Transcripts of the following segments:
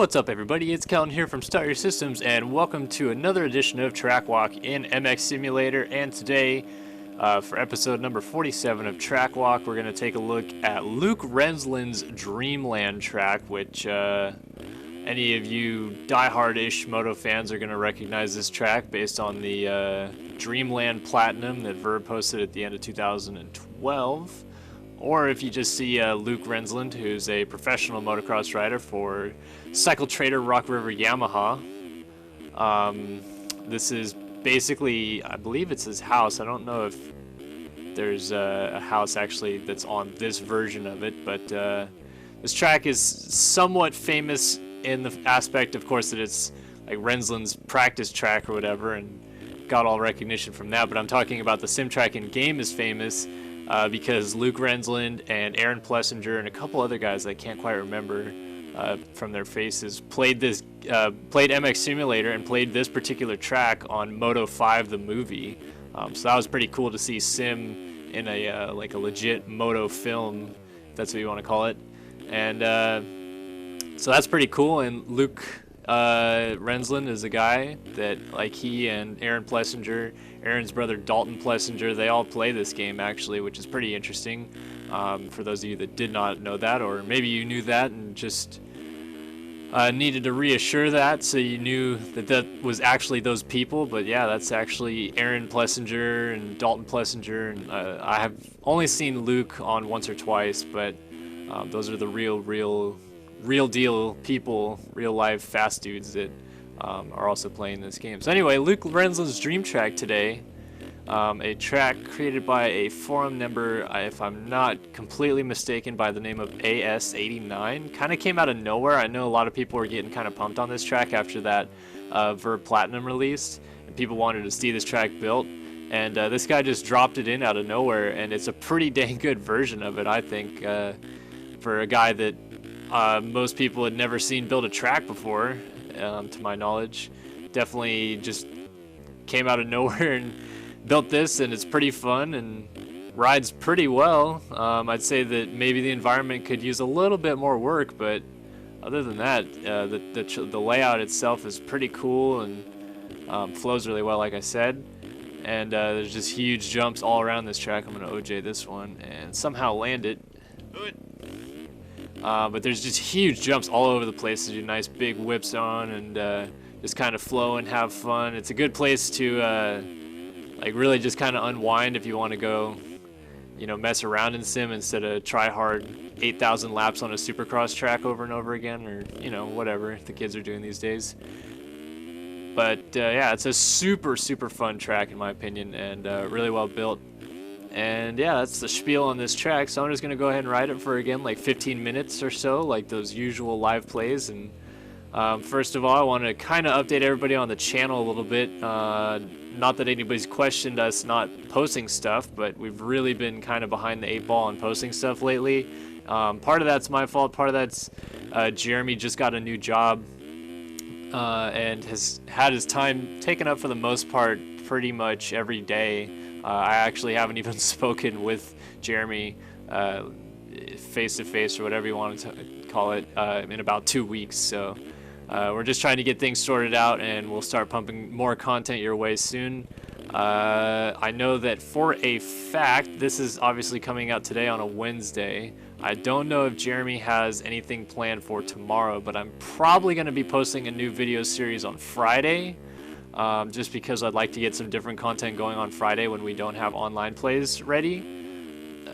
What's up, everybody? It's Kellen here from Start Your Systems, and welcome to another edition of Track Walk in MX Simulator. And today, for episode number 47 of Track Walk, we're going to take a look at Luke Renzland's Dreamland track, which any of you diehard-ish moto fans are going to recognize this track based on the Dreamland Platinum that Verb posted at the end of 2012. Or if you just see Luke Renzland, who's a professional motocross rider for Cycle Trader Rock River Yamaha. This is basically, I believe it's his house. I don't know if there's a house actually that's on this version of it, but this track is somewhat famous in the aspect, of course, that it's like Renzland's practice track or whatever, and got all recognition from that. But I'm talking about the sim track in game is famous because Luke Renzland and Aaron Plessinger and a couple other guys I can't quite remember from their faces played MX Simulator and played this particular track on Moto 5 the movie. So that was pretty cool to see sim in a like a legit moto film, if that's what you want to call it. And so that's pretty cool. And Luke Renzland is a guy that, like, he and Aaron Plessinger, Aaron's brother Dalton Plessinger, they all play this game actually, which is pretty interesting for those of you that did not know that, or maybe you knew that and just needed to reassure that so you knew that that was actually those people. But yeah, that's actually Aaron Plessinger and Dalton Plessinger, and I have only seen Luke on once or twice, but those are the real deal people, real life fast dudes that are also playing this game. So anyway, Luke Renzland's Dream Track today, a track created by a forum member, if I'm not completely mistaken, by the name of AS89. Kind of came out of nowhere. I know a lot of people were getting kind of pumped on this track after that Verb Platinum released, and people wanted to see this track built. And this guy just dropped it in out of nowhere, and it's a pretty dang good version of it, I think, for a guy that most people had never seen build a track before, to my knowledge. Definitely just came out of nowhere and built this, and it's pretty fun and rides pretty well. I'd say that maybe the environment could use a little bit more work, but other than that, the layout itself is pretty cool and flows really well, like I said. And there's just huge jumps all around this track. I'm going to OJ this one and somehow land it. But there's just huge jumps all over the place to do nice big whips on and just kind of flow and have fun. It's a good place to like really just kind of unwind if you want to go, you know, mess around in sim instead of try hard 8,000 laps on a supercross track over and over again, or, you know, whatever the kids are doing these days. But yeah, it's a super fun track in my opinion, and really well built. And yeah, that's the spiel on this track. So I'm just going to go ahead and ride it for, again, like 15 minutes or so, like those usual live plays. And first of all, I want to kind of update everybody on the channel a little bit. Not that anybody's questioned us not posting stuff, but we've really been kind of behind the 8 ball on posting stuff lately. Part of that's my fault. Part of that's Jeremy just got a new job and has had his time taken up for the most part pretty much every day. I actually haven't even spoken with Jeremy face to face, or whatever you want to call it, in about 2 weeks. So we're just trying to get things sorted out, and we'll start pumping more content your way soon. I know that for a fact, this is obviously coming out today on a Wednesday. I don't know if Jeremy has anything planned for tomorrow, but I'm probably going to be posting a new video series on Friday. Just because I'd like to get some different content going on Friday when we don't have online plays ready.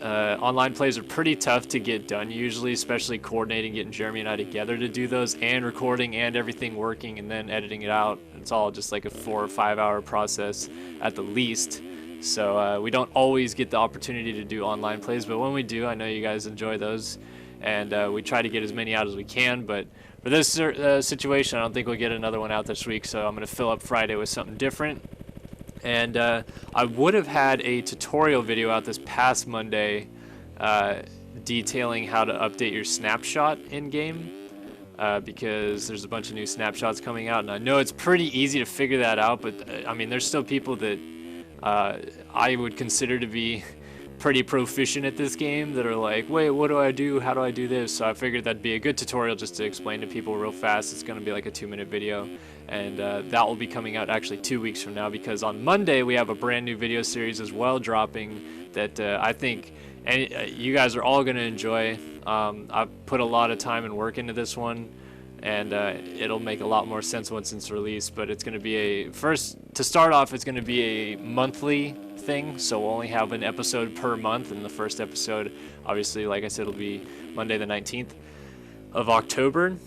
Online plays are pretty tough to get done usually, especially coordinating, getting Jeremy and I together to do those, and recording and everything working and then editing it out. It's all just like a 4 or 5 hour process at the least. So we don't always get the opportunity to do online plays, but when we do, I know you guys enjoy those, and we try to get as many out as we can. But for this situation, I don't think we'll get another one out this week, so I'm going to fill up Friday with something different. And I would have had a tutorial video out this past Monday detailing how to update your snapshot in-game, because there's a bunch of new snapshots coming out, and I know it's pretty easy to figure that out, but I mean, there's still people that I would consider to be pretty proficient at this game that are like, wait, what do I do? How do I do this? So I figured that'd be a good tutorial just to explain to people real fast. It's going to be like a 2-minute video, and that will be coming out actually 2 weeks from now, because on Monday we have a brand new video series as well dropping that I think you guys are all going to enjoy. I've put a lot of time and work into this one, and it'll make a lot more sense once it's released. But it's going to be to start off, it's going to be a monthly thing, so we'll only have an episode per month, and the first episode, obviously, like I said, will be Monday the 19th of October.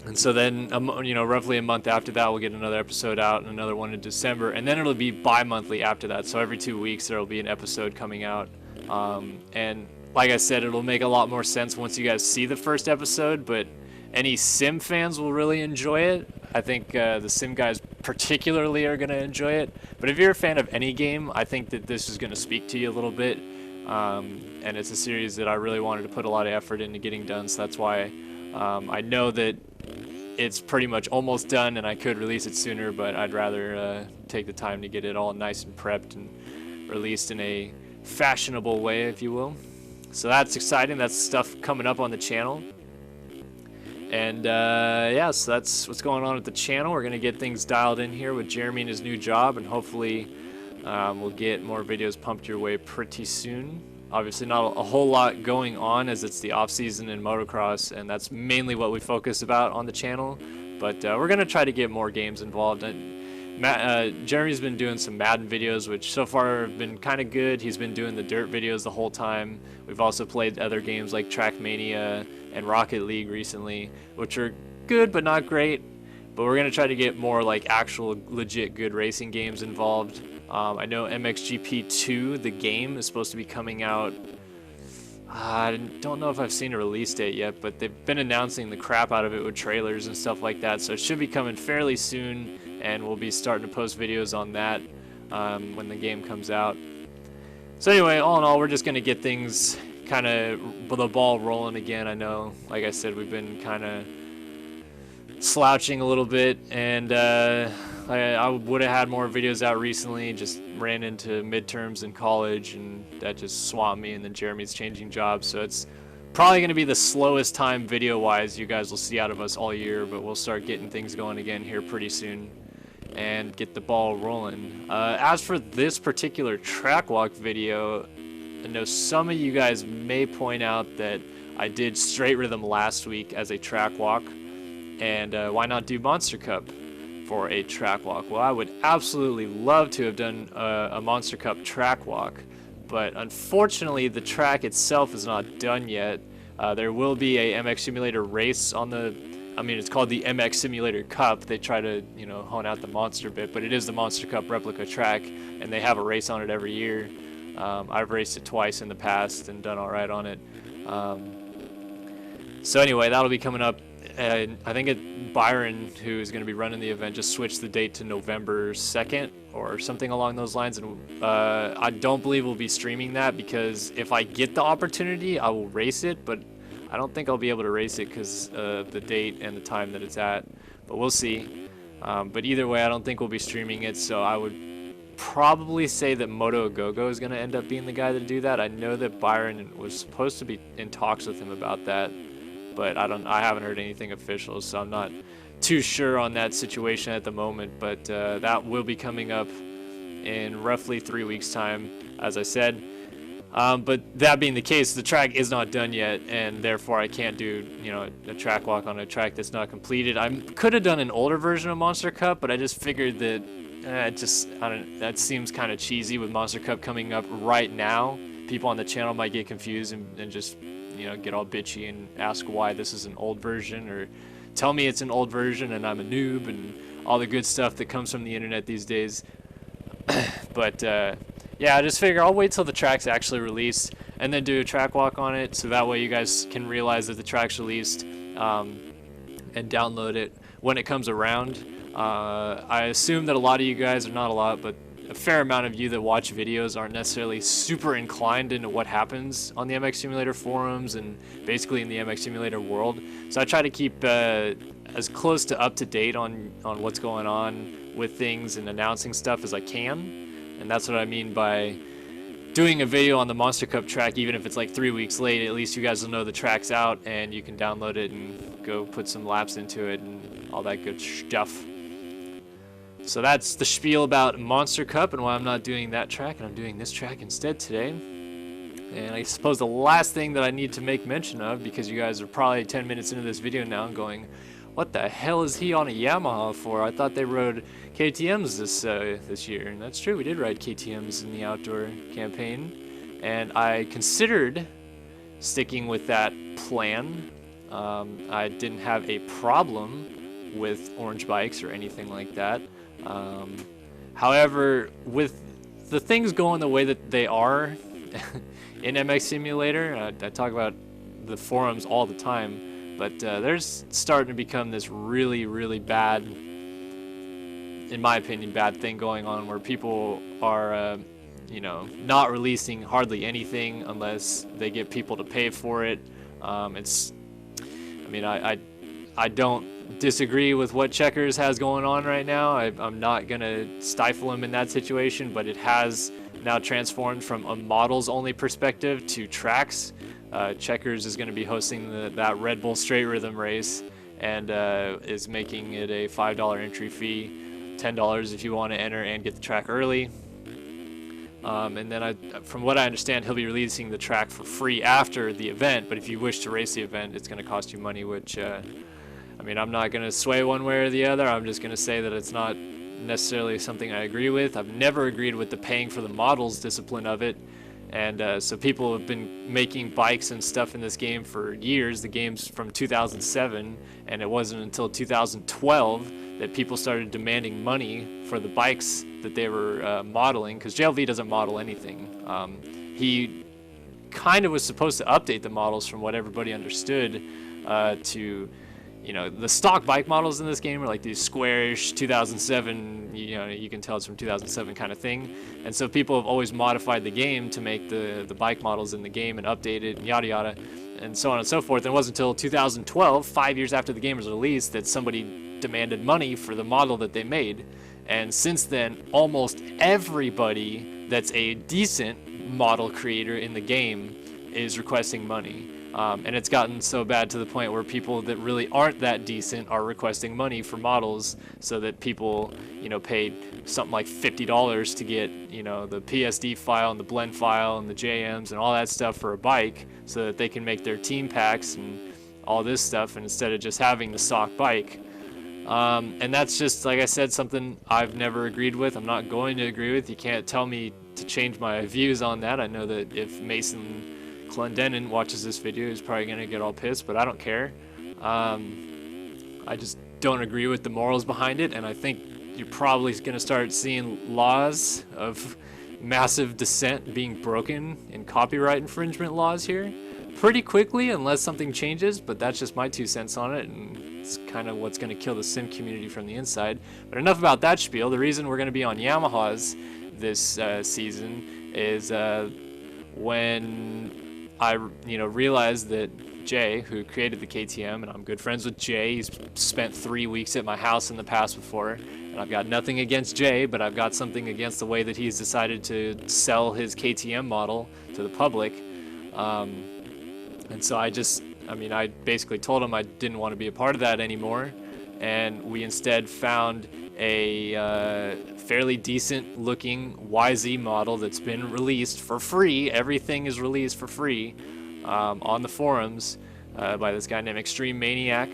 And so then, roughly a month after that, we'll get another episode out, and another one in December, and then it'll be bi-monthly after that. So every 2 weeks there will be an episode coming out, and like I said, it'll make a lot more sense once you guys see the first episode. But any sim fans will really enjoy it. I think the sim guys particularly are going to enjoy it. But if you're a fan of any game, I think that this is going to speak to you a little bit. And it's a series that I really wanted to put a lot of effort into getting done. So that's why I know that it's pretty much almost done, and I could release it sooner, but I'd rather take the time to get it all nice and prepped and released in a fashionable way, if you will. So that's exciting. That's stuff coming up on the channel. And yeah, so that's what's going on with the channel. We're going to get things dialed in here with Jeremy and his new job, and hopefully we'll get more videos pumped your way pretty soon. Obviously not a whole lot going on, as it's the off season in motocross, and that's mainly what we focus about on the channel. But we're going to try to get more games involved. Jeremy's been doing some Madden videos, which so far have been kind of good. He's been doing the dirt videos the whole time. We've also played other games like Trackmania and Rocket League recently, which are good but not great. But we're going to try to get more like actual legit good racing games involved. I know MXGP2, the game, is supposed to be coming out. I don't know if I've seen a release date yet, but they've been announcing the crap out of it with trailers and stuff like that. So it should be coming fairly soon, and we'll be starting to post videos on that when the game comes out. So anyway, all in all, we're just going to get things kind of the ball rolling again. I know, like I said, we've been kind of slouching a little bit, and I would have had more videos out recently. Just ran into midterms in college, and that just swamped me, and then Jeremy's changing jobs, so it's probably going to be the slowest time video-wise you guys will see out of us all year, but we'll start getting things going again here pretty soon and get the ball rolling. As for this particular track walk video, I know some of you guys may point out that I did straight rhythm last week as a track walk, and why not do Monster Cup for a track walk? Well, I would absolutely love to have done a Monster Cup track walk, but unfortunately the track itself is not done yet. There will be a MX Simulator race on the, it's called the MX Simulator Cup. They try to, hone out the monster bit, but it is the Monster Cup replica track, and they have a race on it every year. I've raced it twice in the past and done all right on it. So anyway, that'll be coming up. I think Byron, who is going to be running the event, just switched the date to November 2nd or something along those lines, and I don't believe we'll be streaming that, because if I get the opportunity, I will race it, but I don't think I'll be able to race it because of the date and the time that it's at, but we'll see. But either way, I don't think we'll be streaming it, so I would probably say that Moto Agogo is going to end up being the guy to do that. I know that Byron was supposed to be in talks with him about that, but I haven't heard anything official, so I'm not too sure on that situation at the moment. But that will be coming up in roughly 3 weeks' time, as I said. But that being the case, the track is not done yet, and therefore I can't do a track walk on a track that's not completed. I could have done an older version of Monster Cup, but I just figured that that seems kind of cheesy with Monster Cup coming up right now. People on the channel might get confused and just get all bitchy and ask why this is an old version, or tell me it's an old version and I'm a noob, and all the good stuff that comes from the internet these days. But yeah, I just figure I'll wait till the track's actually released and then do a track walk on it, so that way you guys can realize that the track's released and download it when it comes around. I assume that a lot of you guys, or not a lot, but a fair amount of you that watch videos aren't necessarily super inclined into what happens on the MX Simulator forums and basically in the MX Simulator world. So I try to keep as close to up to date on what's going on with things and announcing stuff as I can. And that's what I mean by doing a video on the Monster Cup track, even if it's like 3 weeks late. At least you guys will know the track's out and you can download it and go put some laps into it and all that good stuff. So that's the spiel about Monster Cup and why I'm not doing that track and I'm doing this track instead today. And I suppose the last thing that I need to make mention of, because you guys are probably 10 minutes into this video now and going, what the hell is he on a Yamaha for? I thought they rode KTMs this year. And that's true, we did ride KTMs in the outdoor campaign. And I considered sticking with that plan. I didn't have a problem with orange bikes or anything like that. However, with the things going the way that they are in MX Simulator, I talk about the forums all the time, but there's starting to become this really, really bad, in my opinion, bad thing going on where people are, you know, not releasing hardly anything unless they get people to pay for it. I mean, I don't disagree with what Checkers has going on right now. I'm not gonna stifle him in that situation, but it has now transformed from a models only perspective to tracks. Checkers is going to be hosting that Red Bull Straight Rhythm race and is making it a $5 entry fee, $10 if you want to enter and get the track early. And then from what I understand, he'll be releasing the track for free after the event, but if you wish to race the event, it's going to cost you money, which I mean, I'm not going to sway one way or the other. I'm just going to say that it's not necessarily something I agree with. I've never agreed with the paying for the models discipline of it. And so people have been making bikes and stuff in this game for years. The game's from 2007, and it wasn't until 2012 that people started demanding money for the bikes that they were modeling, because JLV doesn't model anything. He kind of was supposed to update the models from what everybody understood to, you know, the stock bike models in this game are like these squarish 2007, you know, you can tell it's from 2007 kind of thing. And so people have always modified the game to make the bike models in the game and update it and yada yada and so on and so forth. And it wasn't until 2012, 5 years after the game was released, that somebody demanded money for the model that they made. And since then, almost everybody that's a decent model creator in the game is requesting money. And it's gotten so bad to the point where people that really aren't that decent are requesting money for models, so that people, you know, paid something like $50 to get, you know, the PSD file and the blend file and the JMs and all that stuff for a bike, so that they can make their team packs and all this stuff, and instead of just having the stock bike. And that's just, like I said, something I've never agreed with. I'm not going to agree with. You can't tell me to change my views on that. I know that if Mason Clendenin watches this video, he's probably going to get all pissed, but I don't care. I just don't agree with the morals behind it, and I think you're probably going to start seeing laws of massive dissent being broken in copyright infringement laws here pretty quickly, unless something changes, but that's just my 2 cents on it, and it's kind of what's going to kill the sim community from the inside. But enough about that spiel. The reason we're going to be on Yamahas this season is when I, you know, realized that Jay, who created the KTM, and I'm good friends with Jay, he's spent 3 weeks at my house in the past before, and I've got nothing against Jay, but I've got something against the way that he's decided to sell his KTM model to the public. And so I basically told him I didn't want to be a part of that anymore, and we instead found a fairly decent looking YZ model that's been released for free. Everything is released for free on the forums by this guy named Extreme Maniac.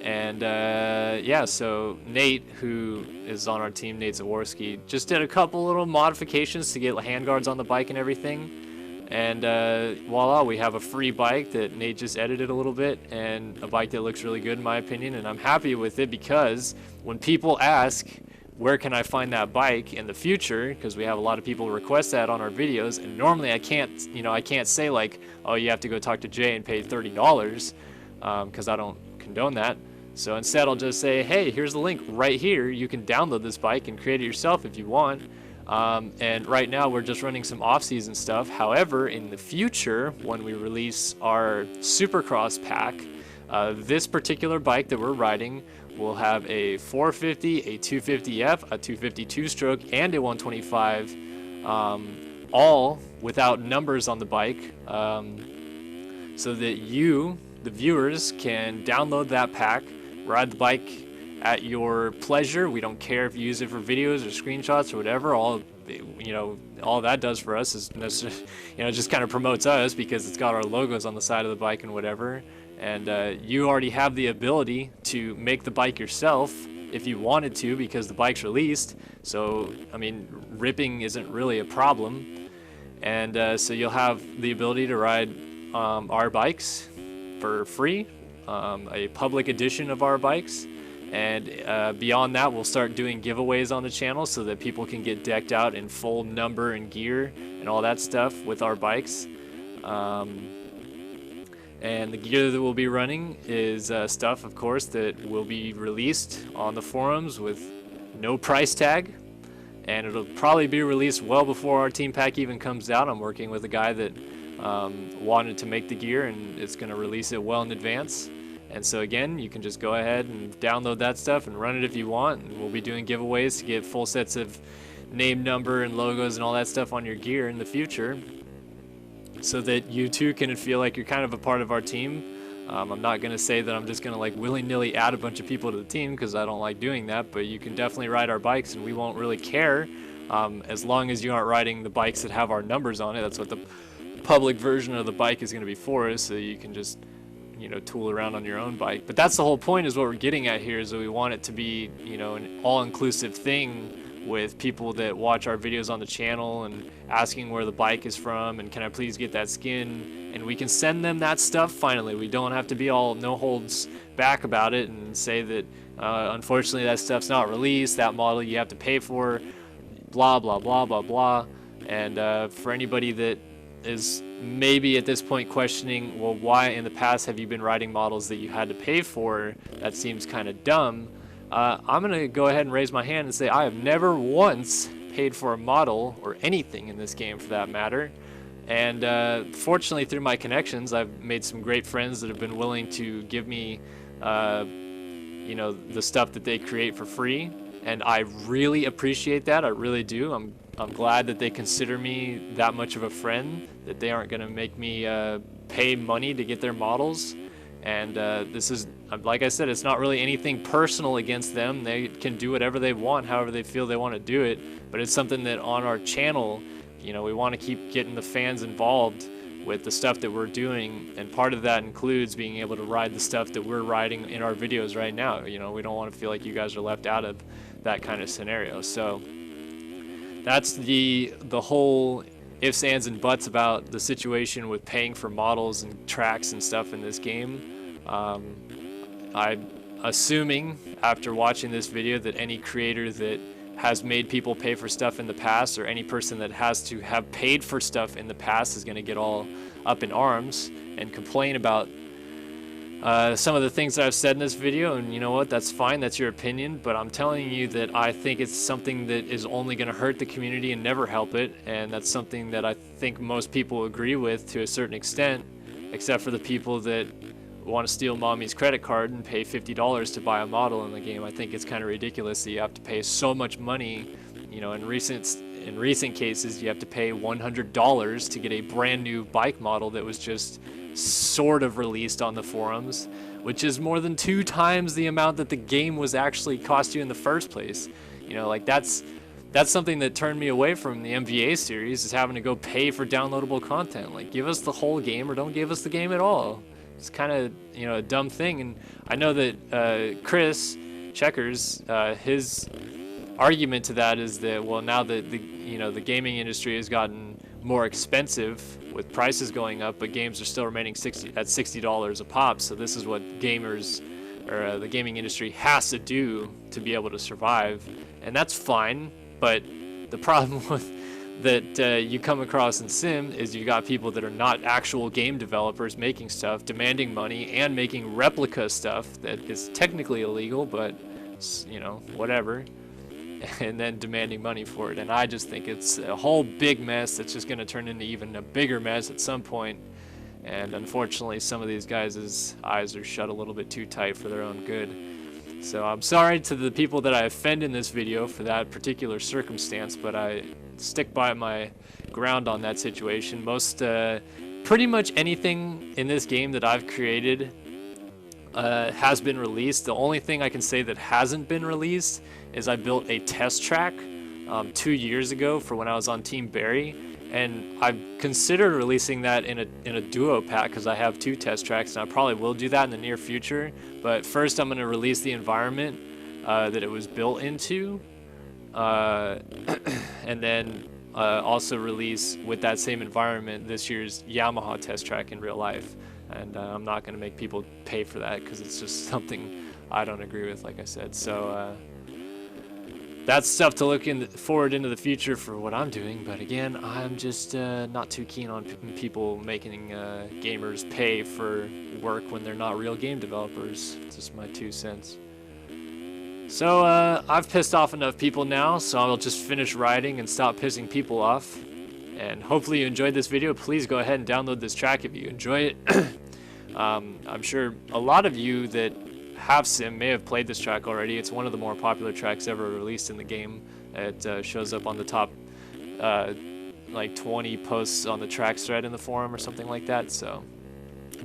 And yeah, so Nate, who is on our team, Nate Zaworski, just did a couple little modifications to get handguards on the bike and everything. And voila, we have a free bike that Nate just edited a little bit, and a bike that looks really good in my opinion, and I'm happy with it, because when people ask where can I find that bike in the future, because we have a lot of people request that on our videos, and normally I can't say like, oh, you have to go talk to Jay and pay $30, because I don't condone that. So instead I'll just say, hey, here's the link right here, you can download this bike and create it yourself if you want. And right now we're just running some off-season stuff. However, in the future, when we release our Supercross pack, this particular bike that we're riding will have a 450, a 250F, a 250 two-stroke, and a 125, all without numbers on the bike, so that you, the viewers, can download that pack, ride the bike at your pleasure. We don't care if you use it for videos or screenshots or whatever. All that does for us is just kind of promotes us because it's got our logos on the side of the bike and whatever. And you already have the ability to make the bike yourself if you wanted to, because the bike's released. So I mean, ripping isn't really a problem. And so you'll have the ability to ride our bikes for free, a public edition of our bikes. And beyond that, we'll start doing giveaways on the channel so that people can get decked out in full number and gear and all that stuff with our bikes. And the gear that we'll be running is stuff, of course, that will be released on the forums with no price tag. And it'll probably be released well before our team pack even comes out. I'm working with a guy that wanted to make the gear, and it's going to release it well in advance. And so again, you can just go ahead and download that stuff and run it if you want. And we'll be doing giveaways to get full sets of name, number, and logos and all that stuff on your gear in the future, so that you too can feel like you're kind of a part of our team. I'm not going to say that I'm just going to like willy-nilly add a bunch of people to the team, because I don't like doing that, but you can definitely ride our bikes and we won't really care, as long as you aren't riding the bikes that have our numbers on it. That's what the public version of the bike is going to be for, is so you can just tool around on your own bike. But that's the whole point, is what we're getting at here, is that we want it to be an all-inclusive thing, with people that watch our videos on the channel and asking where the bike is from and can I please get that skin, and we can send them that stuff finally. We don't have to be all no holds back about it and say that unfortunately that stuff's not released, that model you have to pay for, blah blah blah blah blah. And for anybody that is maybe at this point questioning, well, why in the past have you been riding models that you had to pay for? That seems kind of dumb. I'm going to go ahead and raise my hand and say I have never once paid for a model or anything in this game for that matter. And fortunately, through my connections, I've made some great friends that have been willing to give me the stuff that they create for free. And I really appreciate that. I really do. I'm glad that they consider me that much of a friend, that they aren't going to make me pay money to get their models. And this is, like I said, it's not really anything personal against them. They can do whatever they want, however they feel they want to do it. But it's something that on our channel, we want to keep getting the fans involved with the stuff that we're doing. And part of that includes being able to ride the stuff that we're riding in our videos right now. We don't want to feel like you guys are left out of that kind of scenario. So that's the whole ifs, ands, and buts about the situation with paying for models and tracks and stuff in this game. I'm assuming after watching this video that any creator that has made people pay for stuff in the past, or any person that has to have paid for stuff in the past, is going to get all up in arms and complain about some of the things that I've said in this video. And you know what, that's fine, that's your opinion, but I'm telling you that I think it's something that is only going to hurt the community and never help it. And that's something that I think most people agree with to a certain extent, except for the people that want to steal mommy's credit card and pay $50 to buy a model in the game. I think it's kind of ridiculous that you have to pay so much money. In recent cases, you have to pay $100 to get a brand new bike model that was just sort of released on the forums, which is more than 2 times the amount that the game was actually cost you in the first place. That's something that turned me away from the MVA series, is having to go pay for downloadable content. Like, give us the whole game or don't give us the game at all. It's kind of a dumb thing. And I know that Chris Checkers, his argument to that is that, well, now that the gaming industry has gotten more expensive with prices going up, but games are still remaining at $60 a pop. So this is what gamers, or the gaming industry, has to do to be able to survive, and that's fine. But the problem with that you come across in Sim is you got people that are not actual game developers making stuff, demanding money, and making replica stuff that is technically illegal, but whatever, and then demanding money for it. And I just think it's a whole big mess that's just going to turn into even a bigger mess at some point. And unfortunately, some of these guys' eyes are shut a little bit too tight for their own good. So I'm sorry to the people that I offend in this video for that particular circumstance, but I stick by my ground on that situation. Pretty much anything in this game that I've created has been released. The only thing I can say that hasn't been released is I built a test track 2 years ago for when I was on Team Barry, and I've considered releasing that in a duo pack because I have 2 test tracks, and I probably will do that in the near future. But first I'm going to release the environment that it was built into, and then also release with that same environment this year's Yamaha test track in real life. And I'm not going to make people pay for that because it's just something I don't agree with, like I said. So that's stuff to look forward into the future for what I'm doing. But again, I'm just not too keen on people making gamers pay for work when they're not real game developers. It's just my 2 cents. So I've pissed off enough people now, so I'll just finish writing and stop pissing people off. And hopefully you enjoyed this video. Please go ahead and download this track if you enjoy it. I'm sure a lot of you that have Sim may have played this track already. It's one of the more popular tracks ever released in the game. It shows up on the top like 20 posts on the tracks thread in the forum or something like that. So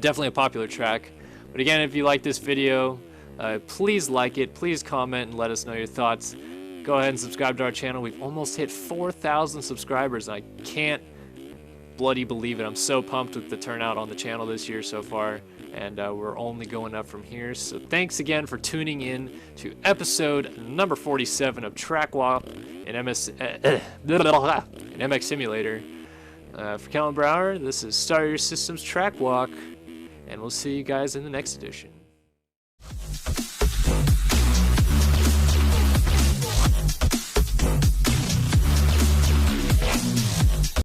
definitely a popular track. But again, if you like this video, please like it, please comment and let us know your thoughts. Go ahead and subscribe to our channel. We've almost hit 4,000 subscribers, and I can't bloody believe it. I'm so pumped with the turnout on the channel this year so far, and we're only going up from here. So thanks again for tuning in to episode number 47 of Track Walk in MX Simulator. For Kellen Brower, this is Start Your Systems Track Walk, and we'll see you guys in the next edition.